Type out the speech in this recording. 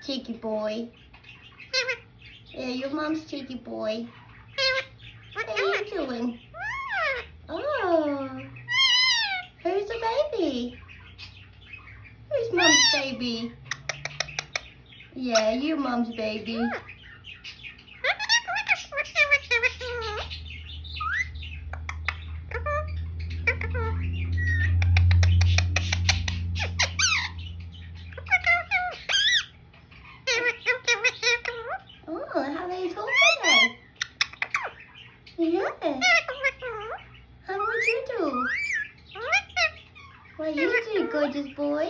cheeky boy. Yeah, your mom's cheeky boy. How you doing? Oh, who's the baby? Who's mom's baby? Yeah, you mom's baby. Oh, how are you talking today? Yeah. How would you do? What you do, gorgeous boy?